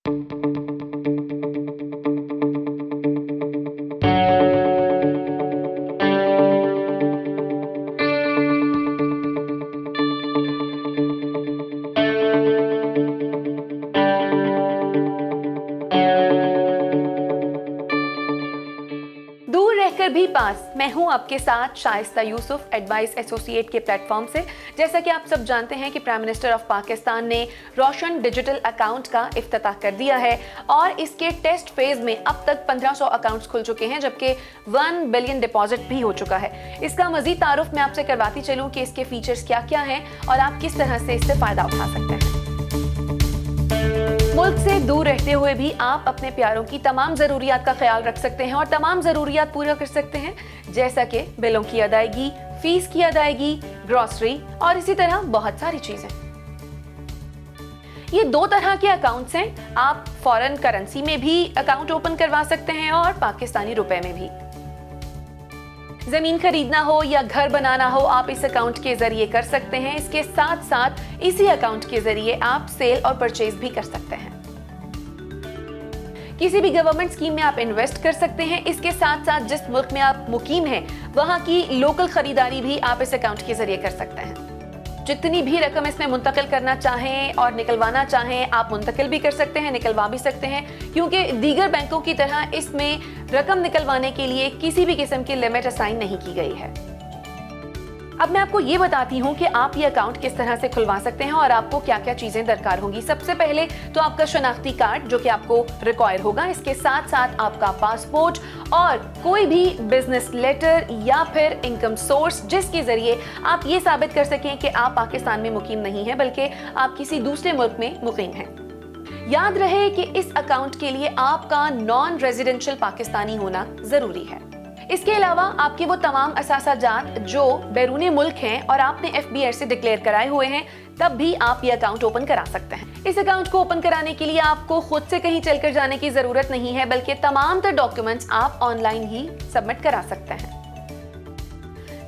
दूर रहकर भी पास, मैं हूं आपके साथ शाइस्ता यूसुफ एडवाइस एसोसिएट के प्लेटफॉर्म से। जैसा कि आप सब जानते हैं कि प्राइम मिनिस्टर ऑफ पाकिस्तान ने रोशन डिजिटल अकाउंट का इफ्तिताह कर दिया है और इसके टेस्ट फेज में अब तक 1500 अकाउंट्स खुल चुके हैं, जबकि 1 बिलियन डिपॉजिट भी हो चुका है। इसका मजीद तारुफ मैं आपसे करवाती चलूं कि इसके फीचर्स क्या क्या हैं और आप किस तरह से इससे फायदा उठा सकते हैं। मुल्क से दूर रहते हुए भी आप अपने प्यारों की तमाम ज़रूरियात का ख्याल रख सकते हैं और तमाम ज़रूरियात पूरा कर सकते हैं, जैसा कि बिलों की अदायगी, फीस की अदायगी, ग्रॉसरी और इसी तरह बहुत सारी चीजें। ये 2 तरह के अकाउंट्स हैं। आप फॉरेन करेंसी में भी अकाउंट ओपन करवा सकते हैं और पाकिस्तानी रुपए में भी। जमीन खरीदना हो या घर बनाना हो, आप इस अकाउंट के जरिए कर सकते हैं। इसके साथ साथ इसी अकाउंट के जरिए आप सेल और परचेज भी कर सकते हैं। किसी भी गवर्नमेंट स्कीम में आप इन्वेस्ट कर सकते हैं। इसके साथ साथ जिस मुल्क में आप मुकीम हैं, वहां की लोकल खरीदारी भी आप इस अकाउंट के जरिए कर सकते हैं। जितनी भी रकम इसमें मुंतकिल करना चाहें और निकलवाना चाहें, आप मुंतकिल भी कर सकते हैं, निकलवा भी सकते हैं, क्योंकि दीगर बैंकों की तरह इसमें रकम निकलवाने के लिए किसी भी किस्म की लिमिट असाइन नहीं की गई है। अब मैं आपको ये बताती हूँ कि आप ये अकाउंट किस तरह से खुलवा सकते हैं और आपको क्या क्या चीजें दरकार होंगी। सबसे पहले तो आपका शनाख्ती कार्ड, जो कि आपको रिक्वायर होगा। इसके साथ साथ आपका पासपोर्ट और कोई भी बिजनेस लेटर या फिर इनकम सोर्स, जिसके जरिए आप ये साबित कर सकें कि आप पाकिस्तान में मुकीम नहीं है, बल्कि आप किसी दूसरे मुल्क में मुकीम हैं। याद रहे कि इस अकाउंट के लिए आपका नॉन रेजिडेंशियल पाकिस्तानी होना जरूरी है। इसके अलावा आपके वो तमाम असासाजात जो बैरूनी मुल्क हैं और आपने FBR से डिक्लेयर कराए हुए हैं, तब भी आप ये अकाउंट ओपन करा सकते हैं। इस अकाउंट को ओपन कराने के लिए आपको खुद से कहीं चलकर जाने की जरूरत नहीं है, बल्कि तमाम तर डॉक्यूमेंट्स आप ऑनलाइन ही सबमिट करा सकते हैं।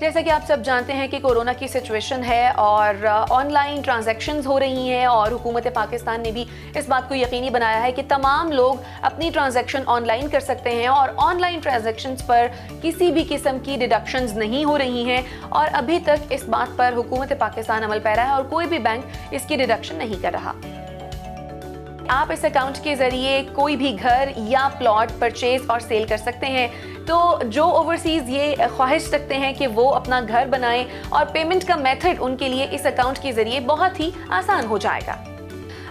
जैसा कि आप सब जानते हैं कि कोरोना की सिचुएशन है और ऑनलाइन ट्रांजैक्शंस हो रही हैं और हुकूमत पाकिस्तान ने भी इस बात को यकीनी बनाया है कि तमाम लोग अपनी ट्रांजैक्शन ऑनलाइन कर सकते हैं और ऑनलाइन ट्रांजैक्शंस पर किसी भी किस्म की डिडक्शंस नहीं हो रही हैं और अभी तक इस बात पर हुकूमत पाकिस्तान अमल पैरा है और कोई भी बैंक इसकी डिडक्शन नहीं कर रहा। आप इस अकाउंट के जरिए कोई भी घर या प्लॉट परचेज और सेल कर सकते हैं। तो जो ओवरसीज ये ख्वाहिश रखते हैं कि वो अपना घर बनाएं और पेमेंट का मेथड उनके लिए इस अकाउंट के जरिए बहुत ही आसान हो जाएगा।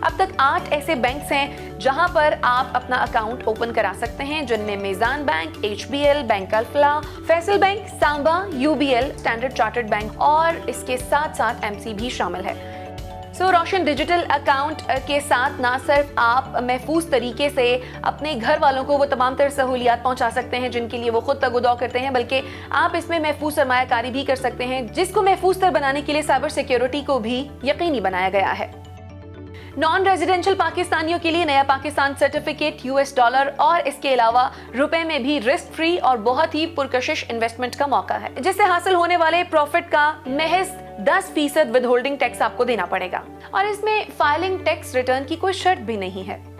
अब तक 8 ऐसे बैंक्स हैं जहां पर आप अपना अकाउंट ओपन करा सकते हैं, जिनमें Meezan bank, HBL, bank Alfalah, Faysal bank, Samba, UBL, standard chartered bank और इसके साथ साथ MC भी शामिल है। रोशन डिजिटल अकाउंट के साथ ना सिर्फ आप महफूज तरीके से अपने घर वालों को वो तमाम तर सहूलियात पहुंचा सकते हैं जिनके लिए वो खुद तगुदौ करते हैं, बल्कि आप इसमें महफूज सरमायाकारी भी कर सकते हैं, जिसको महफूज तर बनाने के लिए साइबर सिक्योरिटी को भी यकीनी बनाया गया है। नॉन रेजिडेंशियल पाकिस्तानियों के लिए नया पाकिस्तान सर्टिफिकेट $, और इसके अलावा रुपए में भी रिस्क फ्री और बहुत ही पुरकशिश इन्वेस्टमेंट का मौका है, जिससे हासिल होने वाले प्रॉफिट का महज 10% विद होल्डिंग टैक्स आपको देना पड़ेगा और इसमें फाइलिंग टैक्स रिटर्न की कोई शर्त भी नहीं है।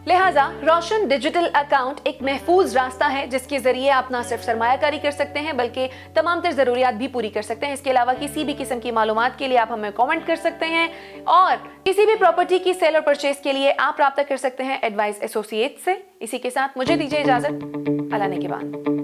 लिहाजा रोशन डिजिटल अकाउंट एक महफूज रास्ता है जिसके जरिए आप ना सिर्फ सरमायाकारी कर सकते हैं बल्कि तमाम तर जरूरियात भी पूरी कर सकते हैं। इसके अलावा किसी भी किस्म की मालूमात के लिए आप हमें कमेंट कर सकते हैं और किसी भी प्रॉपर्टी की सेल और परचेज के लिए आप राब्ता कर सकते हैं एडवाइस एसोसिएट से। इसी के साथ मुझे दीजिए इजाजत। अल्लाह ने के बाद।